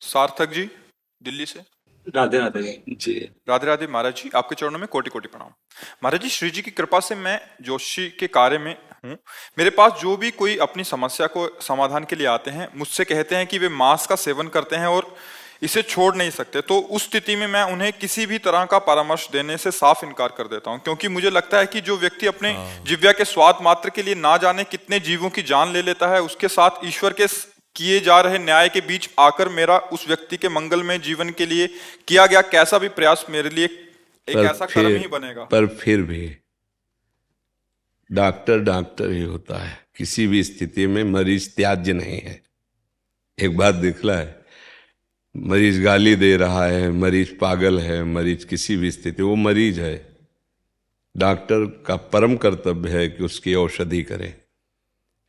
सार्थक जी, दिल्ली से। राधे राधे जी। राधे राधे महाराज जी, आपके चरणों में कोटि कोटि प्रणाम। महाराज जी, श्री जी की कृपा से मैं जोशी के कार्य में हूँ। मेरे पास जो भी कोई अपनी समस्या को समाधान के लिए आते हैं, मुझसे कहते हैं कि वे मांस का सेवन करते हैं और इसे छोड़ नहीं सकते। तो उस स्थिति में मैं उन्हें किसी भी तरह का परामर्श देने से साफ इनकार कर देता हूँ, क्योंकि मुझे लगता है कि जो व्यक्ति अपने जिव्या के स्वाद मात्र के लिए ना जाने कितने जीवों की जान ले लेता है, उसके साथ ईश्वर के किए जा रहे न्याय के बीच आकर मेरा उस व्यक्ति के मंगलमय जीवन के लिए किया गया कैसा भी प्रयास मेरे लिए एक पर ऐसा कर्म ही बनेगा। फिर भी डॉक्टर डॉक्टर ही होता है। किसी भी स्थिति में मरीज त्याज्य नहीं है। एक बात दिखला है, मरीज गाली दे रहा है, मरीज पागल है, मरीज किसी भी स्थिति, वो मरीज है। डॉक्टर का परम कर्तव्य है कि उसकी औषधि करे।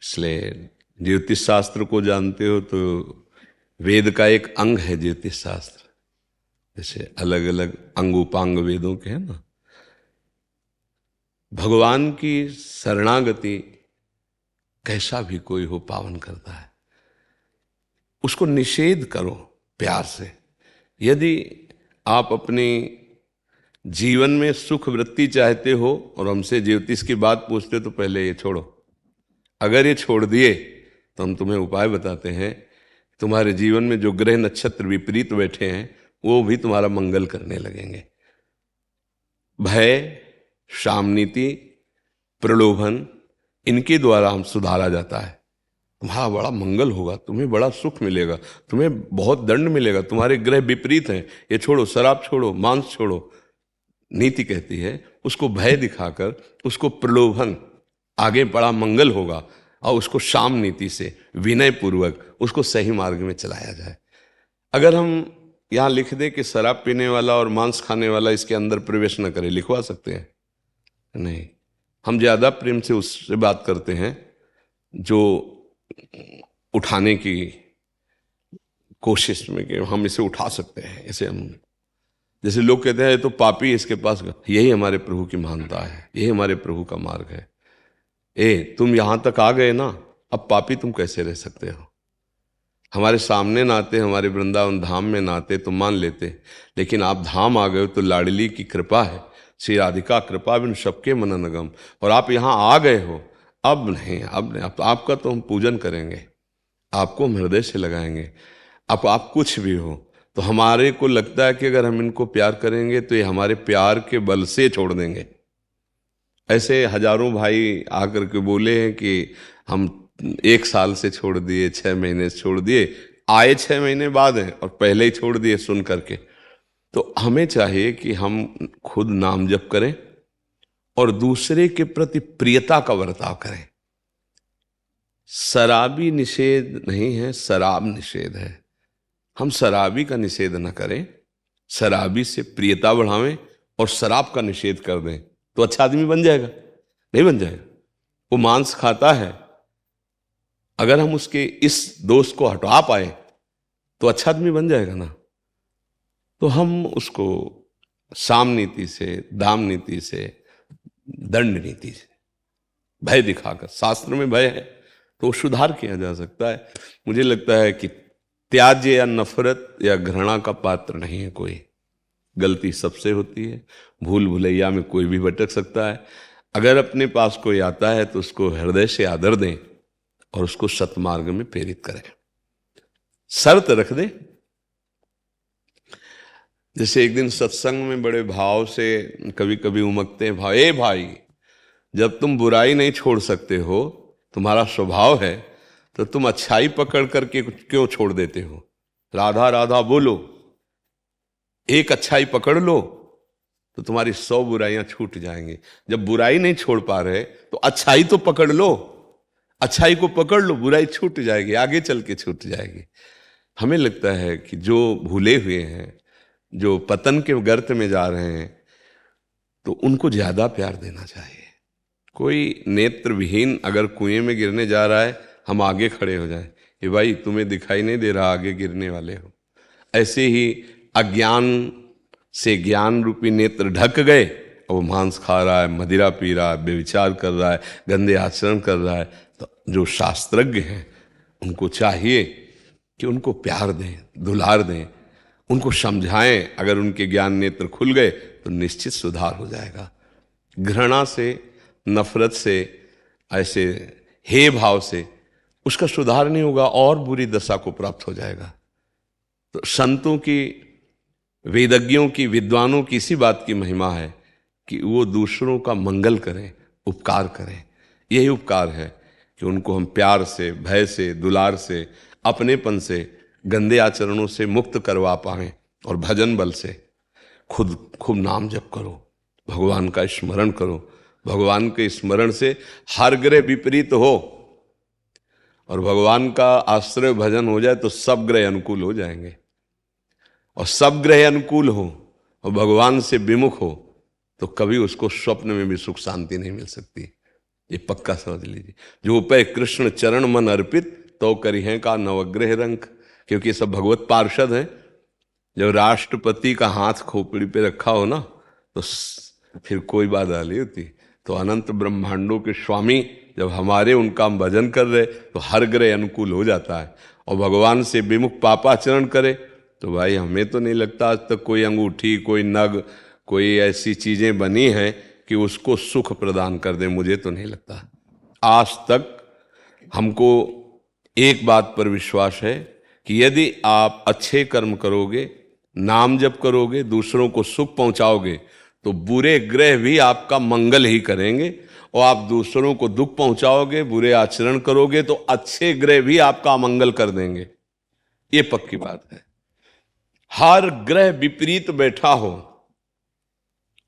इसलिए ज्योतिष शास्त्र को जानते हो तो वेद का एक अंग है ज्योतिष शास्त्र। जैसे अलग अलग अंग उपांग वेदों के हैं ना। भगवान की शरणागति कैसा भी कोई हो पावन करता है। उसको निषेध करो प्यार से। यदि आप अपने जीवन में सुख वृत्ति चाहते हो और हमसे ज्योतिष की बात पूछते हो तो पहले ये छोड़ो। अगर ये छोड़ दिए तो हम तुम्हें उपाय बताते हैं। तुम्हारे जीवन में जो ग्रह नक्षत्र विपरीत बैठे हैं वो भी तुम्हारा मंगल करने लगेंगे। भय, शामनीति, प्रलोभन, इनके द्वारा हम सुधारा जाता है। तुम्हारा बड़ा मंगल होगा, तुम्हें बड़ा सुख मिलेगा, तुम्हें बहुत दंड मिलेगा, तुम्हारे ग्रह विपरीत हैं, ये छोड़ो, शराब छोड़ो, मांस छोड़ो। नीति कहती है उसको भय दिखाकर, उसको प्रलोभन, आगे बड़ा मंगल होगा, और उसको शाम नीति से विनय पूर्वक उसको सही मार्ग में चलाया जाए। अगर हम यहाँ लिख दें कि शराब पीने वाला और मांस खाने वाला इसके अंदर प्रवेश न करे, लिखवा सकते हैं? नहीं। हम ज्यादा प्रेम से उससे बात करते हैं जो उठाने की कोशिश में कि हम इसे उठा सकते हैं। इसे हम, जैसे लोग कहते हैं तो पापी इसके पास, यही हमारे प्रभु की महानता है, यही हमारे प्रभु का मार्ग है। तुम यहां तक आ गए ना, अब पापी तुम कैसे रह सकते हो? हमारे सामने नाते, हमारे वृंदावन धाम में नाते तो मान लेते, लेकिन आप धाम आ गए हो तो लाडली की कृपा है, श्री राधिका कृपा बिन सबके मन नगम। और आप यहाँ आ गए हो, अब नहीं, अब तो आपका तो हम पूजन करेंगे, आपको हम हृदय से लगाएंगे। अब आप कुछ भी हो तो हमारे को लगता है कि अगर हम इनको प्यार करेंगे तो ये हमारे प्यार के बल से छोड़ देंगे। ऐसे हजारों भाई आकर के बोले हैं कि हम 1 साल से छोड़ दिए, 6 महीने से छोड़ दिए, आए 6 महीने बाद हैं और पहले ही छोड़ दिए सुन करके। तो हमें चाहिए कि हम खुद नाम जप करें और दूसरे के प्रति प्रियता का बर्ताव करें। शराबी निषेध नहीं है, शराब निषेध है। हम शराबी का निषेध न करें, शराबी से प्रियता बढ़ावें और शराब का निषेध कर दें तो अच्छा आदमी बन जाएगा? नहीं बन जाएगा। वो मांस खाता है, अगर हम उसके इस दोष को हटा पाए तो अच्छा आदमी बन जाएगा ना। तो हम उसको साम नीति से, दाम नीति से, दंड नीति से, भय दिखाकर, शास्त्र में भय है तो सुधार किया जा सकता है। मुझे लगता है कि त्याज्य या नफरत या घृणा का पात्र नहीं है कोई। गलती सबसे होती है, भूल भुलैया में कोई भी भटक सकता है। अगर अपने पास कोई आता है तो उसको हृदय से आदर दें और उसको सतमार्ग में प्रेरित करें। शर्त रख दें। जैसे एक दिन सत्संग में बड़े भाव से कभी कभी उमकते हैं भाई, भाई जब तुम बुराई नहीं छोड़ सकते हो, तुम्हारा स्वभाव है, तो तुम अच्छाई पकड़ करके क्यों छोड़ देते हो? राधा राधा बोलो, एक अच्छाई पकड़ लो तो तुम्हारी 100 बुराइयां छूट जाएंगी। जब बुराई नहीं छोड़ पा रहे तो अच्छाई तो पकड़ लो, अच्छाई को पकड़ लो, बुराई छूट जाएगी, आगे चल के छूट जाएगी। हमें लगता है कि जो भूले हुए हैं, जो पतन के गर्त में जा रहे हैं, तो उनको ज्यादा प्यार देना चाहिए। कोई नेत्र विहीन अगर कुएं में गिरने जा रहा है, हम आगे खड़े हो जाएं, ये भाई तुम्हें दिखाई नहीं दे रहा आगे गिरने वाले हो। ऐसे ही अज्ञान से ज्ञान रूपी नेत्र ढक गए और वो मांस खा रहा है, मदिरा पी रहा है, बेविचार कर रहा है, गंदे आचरण कर रहा है। तो जो शास्त्रज्ञ हैं उनको चाहिए कि उनको प्यार दें, दुलार दें, उनको समझाएं। अगर उनके ज्ञान नेत्र खुल गए तो निश्चित सुधार हो जाएगा। घृणा से, नफरत से, ऐसे हे भाव से उसका सुधार नहीं होगा और बुरी दशा को प्राप्त हो जाएगा। तो संतों की, वेदज्ञों की, विद्वानों की इसी बात की महिमा है कि वो दूसरों का मंगल करें, उपकार करें। यही उपकार है कि उनको हम प्यार से, भय से, दुलार से, अपनेपन से, गंदे आचरणों से मुक्त करवा पाएं। और भजन बल से खुद खूब नाम जप करो, भगवान का स्मरण करो। भगवान के स्मरण से हर ग्रह विपरीत हो और भगवान का आश्रय भजन हो जाए तो सब ग्रह अनुकूल हो जाएंगे। और सब ग्रह अनुकूल हो और भगवान से विमुख हो तो कभी उसको स्वप्न में भी सुख शांति नहीं मिल सकती। ये पक्का समझ लीजिए। जो पे कृष्ण चरण मन अर्पित तो करिहें का नवग्रह रंक। क्योंकि ये सब भगवत पार्षद हैं। जब राष्ट्रपति का हाथ खोपड़ी पे रखा हो ना तो फिर कोई बात डाली होती। तो अनंत ब्रह्मांडों के स्वामी जब हमारे उनका भजन कर रहे तो हर ग्रह अनुकूल हो जाता है। और भगवान से विमुख पापाचरण करे तो भाई हमें तो नहीं लगता आज तक कोई अंगूठी, कोई नग, कोई ऐसी चीजें बनी हैं कि उसको सुख प्रदान कर दे। मुझे तो नहीं लगता। आज तक हमको एक बात पर विश्वास है कि यदि आप अच्छे कर्म करोगे, नाम जप करोगे, दूसरों को सुख पहुंचाओगे तो बुरे ग्रह भी आपका मंगल ही करेंगे। और आप दूसरों को दुख पहुंचाओगे, बुरे आचरण करोगे तो अच्छे ग्रह भी आपका अमंगल कर देंगे। ये पक्की बात है। हर ग्रह विपरीत बैठा हो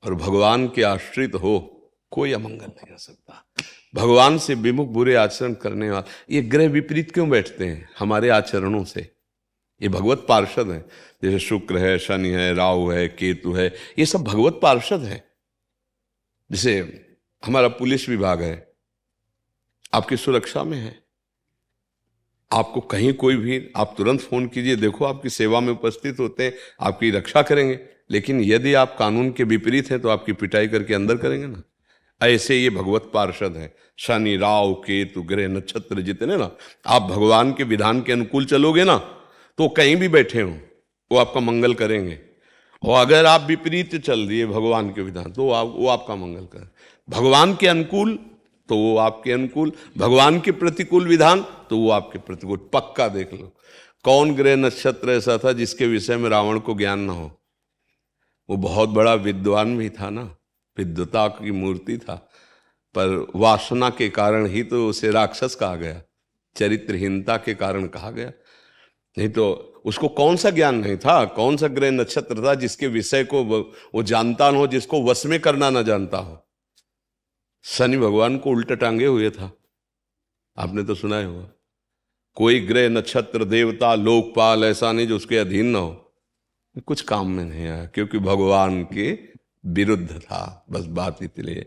और भगवान के आश्रित हो, कोई अमंगल नहीं हो सकता। भगवान से विमुख बुरे आचरण करने वाले ये ग्रह विपरीत क्यों बैठते हैं? हमारे आचरणों से। ये भगवत पार्षद हैं। जैसे शुक्र है, शनि है, राहु है, केतु है, ये सब भगवत पार्षद हैं। जैसे हमारा पुलिस विभाग है, आपकी सुरक्षा में है। आपको कहीं कोई भी, आप तुरंत फोन कीजिए, देखो आपकी सेवा में उपस्थित होते हैं, आपकी रक्षा करेंगे। लेकिन यदि आप कानून के विपरीत हैं तो आपकी पिटाई करके अंदर करेंगे ना। ऐसे ये भगवत पार्षद हैं। शनि, राहु, केतु, ग्रह, नक्षत्र जितने ना, आप भगवान के विधान के अनुकूल चलोगे ना तो कहीं भी बैठे हो वो आपका मंगल करेंगे। और अगर आप विपरीत चल दिए भगवान के विधान तो वो आपका मंगल करें। भगवान के अनुकूल तो वो आपके अनुकूल, भगवान के प्रतिकूल विधान तो वो आपके प्रतिकूल। पक्का देख लो कौन ग्रह नक्षत्र ऐसा था जिसके विषय में रावण को ज्ञान ना हो। वो बहुत बड़ा विद्वान भी था ना, विद्वता की मूर्ति था, पर वासना के कारण ही तो उसे राक्षस कहा गया, चरित्रहीनता के कारण कहा गया। नहीं तो उसको कौन सा ज्ञान नहीं था? कौन सा ग्रह नक्षत्र था जिसके विषय को वो जानता न हो, जिसको वश में करना ना जानता हो? शनि भगवान को उल्टा टांगे हुए था, आपने तो सुना ही होगा। कोई ग्रह नक्षत्र देवता लोकपाल ऐसा नहीं जो उसके अधीन ना हो। कुछ काम में नहीं आया क्योंकि भगवान के विरुद्ध था। बस बात इतनी।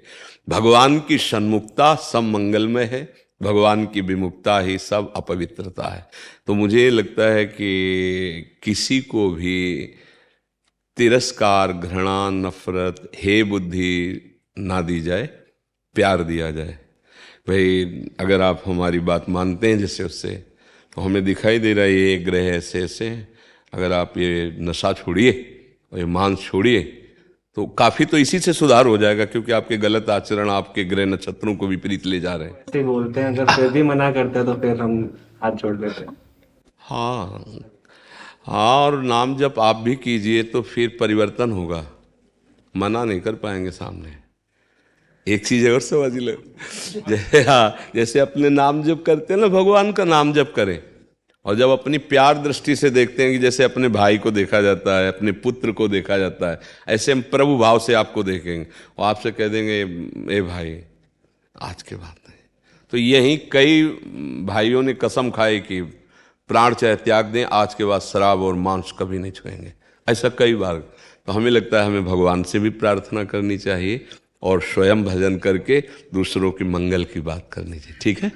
भगवान की सन्मुखता सब मंगलमय है, भगवान की विमुखता ही सब अपवित्रता है। तो मुझे लगता है कि किसी को भी तिरस्कार, घृणा, नफरत, हे बुद्धि ना दी जाए, प्यार दिया जाए। भाई अगर आप हमारी बात मानते हैं जैसे उससे, तो हमें दिखाई दे रहा है ये ग्रह ऐसे ऐसे। अगर आप ये नशा छोड़िए और ये मांस छोड़िए तो काफी तो इसी से सुधार हो जाएगा। क्योंकि आपके गलत आचरण आपके ग्रह नक्षत्रों को विपरीत ले जा रहे हैं। ऐसे बोलते हैं, अगर फिर भी मना करते हैं तो फिर हम हाथ छोड़ देते हैं। हाँ हाँ, और नाम जब आप भी कीजिए तो फिर परिवर्तन होगा। मना नहीं कर पाएंगे सामने। एक चीज और समझ लो, जैसे हाँ, जैसे अपने नाम जप करते हैं ना, भगवान का नाम जप करें और जब अपनी प्यार दृष्टि से देखते हैं कि जैसे अपने भाई को देखा जाता है, अपने पुत्र को देखा जाता है, ऐसे हम प्रभु भाव से आपको देखेंगे और आपसे कह देंगे ए भाई आज के बाद नहीं। तो यही कई भाइयों ने कसम खाई कि प्राण चाहे त्याग दें, आज के बाद शराब और मांस कभी नहीं छुएंगे। ऐसा कई बार। तो हमें लगता है हमें भगवान से भी प्रार्थना करनी चाहिए और स्वयं भजन करके दूसरों की मंगल की बात करनी चाहिए। ठीक है।